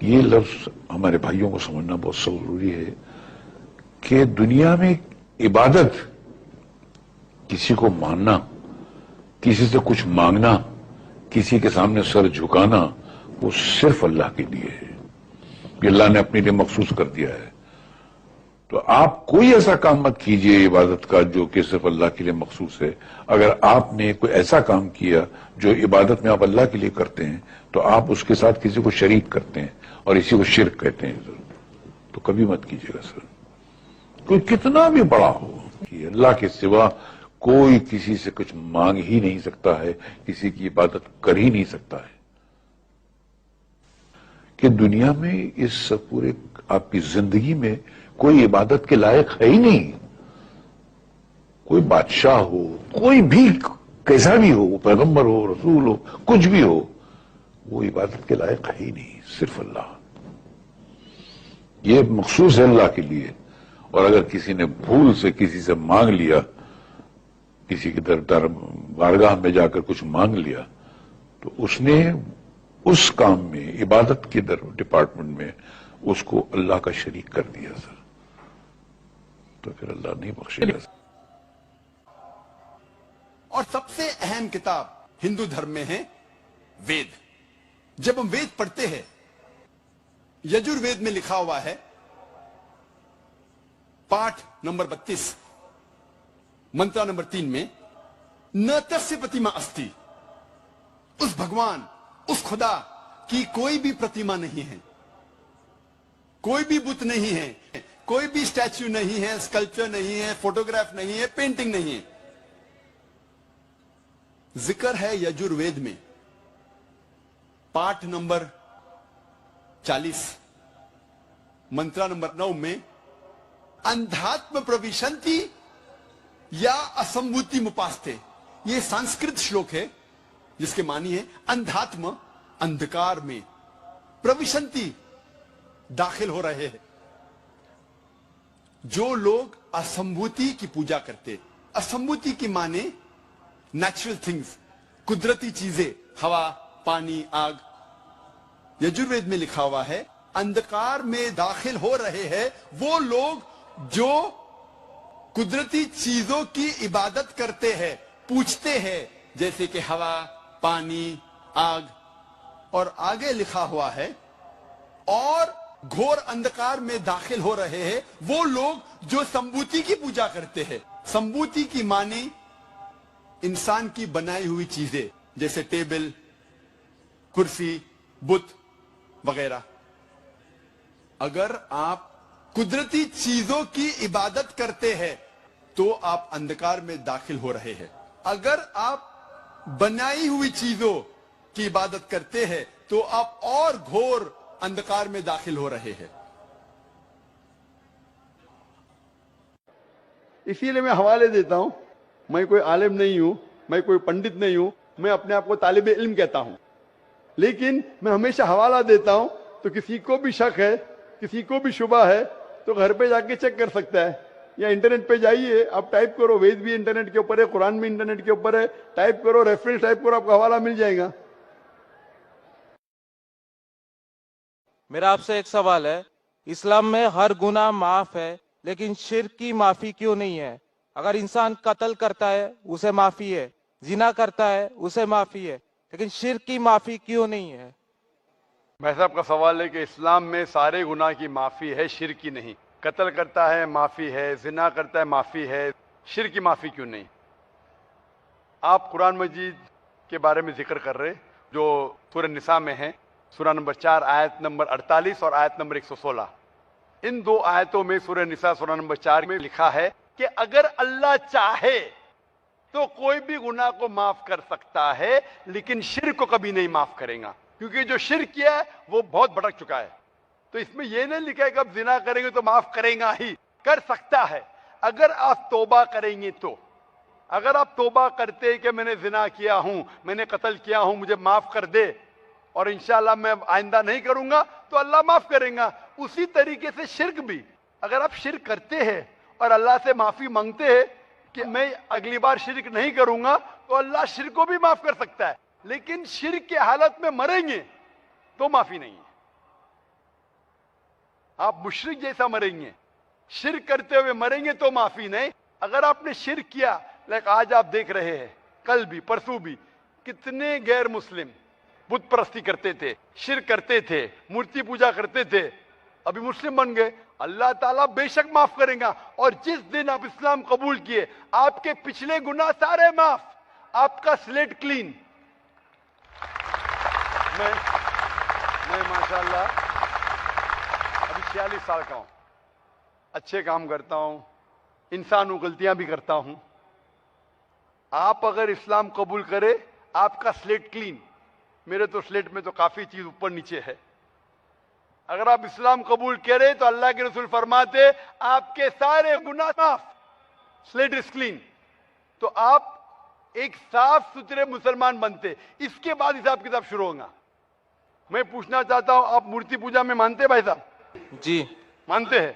ये लफ्ज हमारे भाइयों को समझना बहुत जरूरी है कि दुनिया में इबादत, किसी को मानना, किसी से कुछ मांगना, किसी के सामने सर झुकाना, वो सिर्फ अल्लाह के लिए है। ये अल्लाह ने अपने लिए मखसूस कर दिया है। तो आप कोई ऐसा काम मत कीजिए इबादत का जो कि सिर्फ अल्लाह के लिए मखसूस है। अगर आपने कोई ऐसा काम किया जो इबादत में आप अल्लाह के लिए करते हैं तो आप उसके साथ किसी को शरीक करते हैं और इसी को शिर्क कहते हैं, तो कभी मत कीजिएगा सर। कोई कितना भी बड़ा हो कि अल्लाह के सिवा कोई किसी से कुछ मांग ही नहीं सकता है, किसी की इबादत कर ही नहीं सकता है। कि दुनिया में इस पूरे आपकी जिंदगी में कोई इबादत के लायक है ही नहीं। कोई बादशाह हो, कोई भी कैसा भी हो, पैगंबर हो, रसूल हो, कुछ भी हो, वो इबादत के लायक है ही नहीं, सिर्फ अल्लाह। ये मखसूस है अल्लाह के लिए। और अगर किसी ने भूल से किसी से मांग लिया, किसी की दर बारगाह में जाकर कुछ मांग लिया, तो उसने उस काम में, इबादत के डिपार्टमेंट में उसको अल्लाह का शरीक कर दिया सर, तो फिर अल्लाह नहीं बख्शेगा। और सबसे अहम किताब हिंदू धर्म में है वेद। जब हम वेद पढ़ते हैं, यजुर्वेद में लिखा हुआ है, पाठ नंबर 32 मंत्र नंबर 3 में, न तस्य प्रतिमा अस्ति, उस भगवान, उस खुदा की कोई भी प्रतिमा नहीं है, कोई भी बुत नहीं है, कोई भी स्टैच्यू नहीं है, स्कल्पचर नहीं है, फोटोग्राफ नहीं है, पेंटिंग नहीं है। जिक्र है यजुर्वेद में पाठ नंबर 40 मंत्र नंबर 9 में, अंधात्म प्रविशंति या असंभूति मुपास्ते। यह संस्कृत श्लोक है जिसके मानी है अंधात्म, अंधकार में, प्रविशंति, दाखिल हो रहे हैं। जो लोग असंभूति की पूजा करते, असंभूति की माने नेचुरल थिंग्स, कुदरती चीजें, हवा, पानी, आग। यजुर्वेद में लिखा हुआ है अंधकार में दाखिल हो रहे हैं वो लोग जो कुदरती चीजों की इबादत करते हैं, पूछते हैं, जैसे कि हवा, पानी, आग। और आगे लिखा हुआ है और घोर अंधकार में दाखिल हो रहे हैं वो लोग जो संभूति की पूजा करते हैं। संभूति की मानी इंसान की बनाई हुई चीजें, जैसे टेबल, कुर्सी, बुत वगैरह। अगर आप कुदरती चीजों की इबादत करते हैं तो आप अंधकार में दाखिल हो रहे हैं। अगर आप बनाई हुई चीजों की इबादत करते हैं तो आप और घोर अंधकार में दाखिल हो रहे हैं। इसीलिए मैं हवाले देता हूं। मैं कोई आलिम नहीं हूं, मैं कोई पंडित नहीं हूं, मैं अपने आप को तालिबे इल्म कहता हूं, लेकिन मैं हमेशा हवाला देता हूं। तो किसी को भी शक है, किसी को भी शुबा है, तो घर पे जाके चेक कर सकता है, या इंटरनेट पे जाइए, आप टाइप करो, वेद भी इंटरनेट के ऊपर है, कुरान भी इंटरनेट के ऊपर है, टाइप करो, रेफरेंस टाइप करो, आपको हवाला मिल जाएगा। मेरा आपसे एक सवाल है, इस्लाम में हर गुनाह माफ है, लेकिन शिर्क की माफी क्यों नहीं है? अगर इंसान कत्ल करता है उसे माफी है, जिना करता है उसे माफी है, लेकिन शिर्क की माफी क्यों नहीं है? भाई साहब का सवाल है कि इस्लाम में सारे गुनाह की माफी है, शिर्क की नहीं। कत्ल करता है माफी है, जिना करता है माफी है, शिर्क की माफी क्यों नहीं? आप कुरान मजीद के बारे में जिक्र कर रहे जो सूरह निसा में है, सूरह नंबर 4 आयत नंबर 48 और आयत नंबर 116। इन दो आयतों में सूरह निसा सूरह नंबर 4 में लिखा है कि अगर अल्लाह चाहे तो कोई भी गुनाह को माफ कर सकता है, लेकिन शिर्क को कभी नहीं माफ करेगा, क्योंकि जो शिर्क किया है वो बहुत भटक चुका है। तो इसमें यह नहीं लिखा है कि अब जिना करेंगे तो माफ करेगा ही, कर सकता है अगर आप तौबा करेंगे तो। अगर आप तौबा करते कि मैंने जिना किया हूं, मैंने कत्ल किया हूं, मुझे माफ कर दे और इंशाअल्लाह मैं आइंदा नहीं करूंगा, तो अल्लाह माफ करेगा। उसी तरीके से शिर्क भी, अगर आप शिर्क करते हैं और अल्लाह से माफी मांगते हैं कि मैं अगली बार शिर्क नहीं करूंगा, तो अल्लाह शिर्क को भी माफ कर सकता है। लेकिन शिर्क की हालत में मरेंगे तो माफी नहीं है। आप मुशरिक जैसा मरेंगे, शिर्क करते हुए मरेंगे तो माफी नहीं। अगर आपने शिर्क किया, लाइक आज आप देख रहे हैं, कल भी परसों भी कितने गैर मुस्लिम बुत परस्ती करते थे, शिर्क करते थे, मूर्ति पूजा करते थे, अभी मुस्लिम बन गए। अल्लाह ताला बेशक माफ करेगा। और जिस दिन आप इस्लाम कबूल किए, आपके पिछले गुनाह सारे माफ, आपका स्लेट क्लीन। मैं माशाल्लाह अभी 46 साल का हूं, अच्छे काम करता हूं, इंसान हूं, गलतियां भी करता हूं। आप अगर इस्लाम कबूल करे, आपका स्लेट क्लीन। मेरे तो स्लेट में तो काफी चीज ऊपर नीचे है। अगर आप इस्लाम कबूल करें तो अल्लाह के रसूल फरमाते आपके सारे गुनाह माफ, स्लेट इज क्लीन। तो आप एक साफ सुथरे मुसलमान बनते, इसके बाद हिसाब किताब शुरू होगा। मैं पूछना चाहता हूं, आप मूर्ति पूजा में मानते भाई साहब? जी मानते हैं।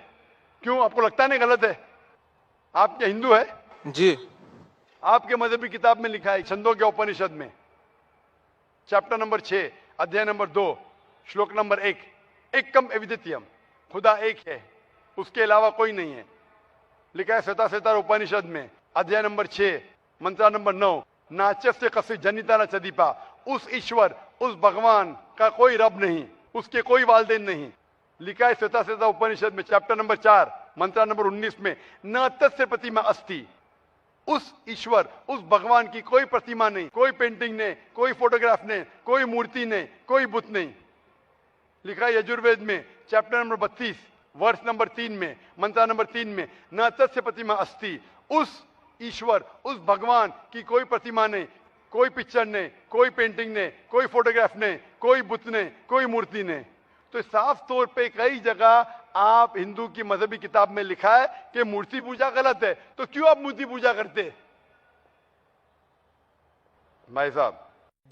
क्यों, आपको लगता नहीं गलत है? आप क्या हिंदू है? जी आपके मजहबी किताब में लिखा है, छंदोग्य उपनिषद में, चैप्टर नंबर 6, अध्याय नंबर 2, श्लोक नंबर 1, एकम अद्वितीयम, खुदा एक है, उसके अलावा कोई नहीं है। लिखा है श्वेताश्वेतार उपनिषद में, अध्याय नंबर 6, मंत्र नंबर 9, नाचस्य कस्य जनिता न चदीपा, उस ईश्वर, उस भगवान का कोई रब नहीं, उसके कोई वालदेन नहीं। लिखा है श्वेताश्वेतार उपनिषद में, चैप्टर नंबर 4, मंत्र नंबर 19 में, न तस्य प्रतिमा अस्ति, उस ईश्वर, उस भगवान की कोई प्रतिमा नहीं, कोई पेंटिंग नहीं, कोई फोटोग्राफ नहीं, कोई मूर्ति नहीं, कोई बुत नहीं। लिखा है यजुर्वेद में, चैप्टर नंबर 32, वर्ष नंबर 3 में, मंत्र नंबर 3 में, न तस्य प्रतिमा अस्ति, उस ईश्वर, उस भगवान की कोई प्रतिमा नहीं, कोई पिक्चर नहीं, कोई पेंटिंग नहीं, कोई फोटोग्राफ नहीं, कोई बुत नहीं, कोई मूर्ति नहीं। तो साफ तौर पे कई जगह आप हिंदू की मजहबी किताब में लिखा है कि मूर्ति पूजा गलत है, तो क्यों आप मूर्ति पूजा करते? भाई साहब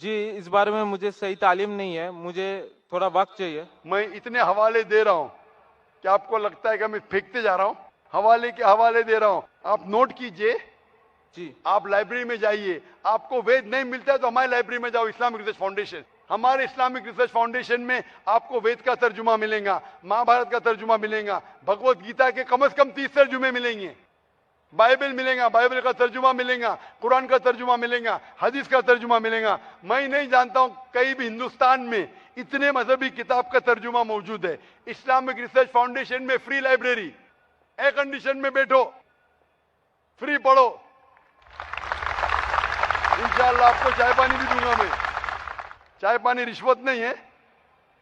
जी, इस बारे में मुझे सही तालीम नहीं है, मुझे थोड़ा वक्त चाहिए। मैं इतने हवाले दे रहा हूं कि आपको लगता है कि मैं फेंकते जा रहा हूं। हवाले के हवाले दे रहा हूं, आप नोट कीजिए। जी आप लाइब्रेरी में जाइए, आपको वेद नहीं मिलता है तो हमारी लाइब्रेरी में जाओ, इस्लामिक रिसर्च फाउंडेशन। हमारे इस्लामिक रिसर्च फाउंडेशन में आपको वेद का तर्जुमा मिलेगा, महाभारत का तर्जुमा मिलेगा, भगवत गीता के कम से कम 30 तर्जुमे मिलेंगे, बाइबल मिलेगा, बाइबल का तर्जुमा मिलेगा, कुरान का तर्जुमा मिलेगा, हदीस का तर्जुमा मिलेगा। मैं नहीं जानता हूं कहीं भी हिंदुस्तान में इतने मजहबी किताब का तर्जुमा मौजूद है। इस्लामिक रिसर्च फाउंडेशन में फ्री लाइब्रेरी, एयर कंडीशन में बैठो, फ्री पढ़ो। इंशाअल्लाह आपको चाय पानी भी दूंगा मैं। चाय पानी रिश्वत नहीं है,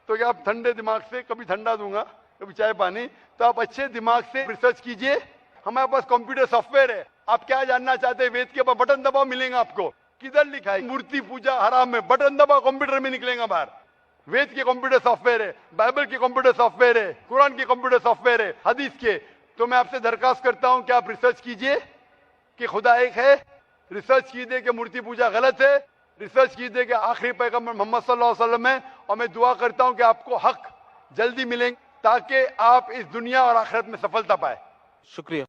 तो क्या आप ठंडे दिमाग से, कभी ठंडा दूंगा कभी चाय पानी, तो आप अच्छे दिमाग से रिसर्च कीजिए। हमारे पास कंप्यूटर सॉफ्टवेयर है, आप क्या जानना चाहते हैं वेद के ऊपर बटन दबाओ, मिलेगा आपको। किधर लिखा है मूर्ति पूजा हराम है? बटन दबाओ, कंप्यूटर में निकलेगा बाहर। वेद के कंप्यूटर सॉफ्टवेयर है, बाइबल के कंप्यूटर सॉफ्टवेयर है, कुरान के कंप्यूटर सॉफ्टवेयर है, हदीस के। तो मैं आपसे दरखास्त करता हूं कि आप रिसर्च कीजिए कि खुदा एक है, रिसर्च कीजिए कि मूर्ति पूजा गलत है, रिसर्च कीजिए कि आखिरी पैगंबर मोहम्मद सल्लल्लाहु अलैहि वसल्लम है। और मैं दुआ करता हूं कि आपको हक जल्दी मिलेंगे ताकि आप इस दुनिया और आखिरत में सफलता पाए। शुक्रिया।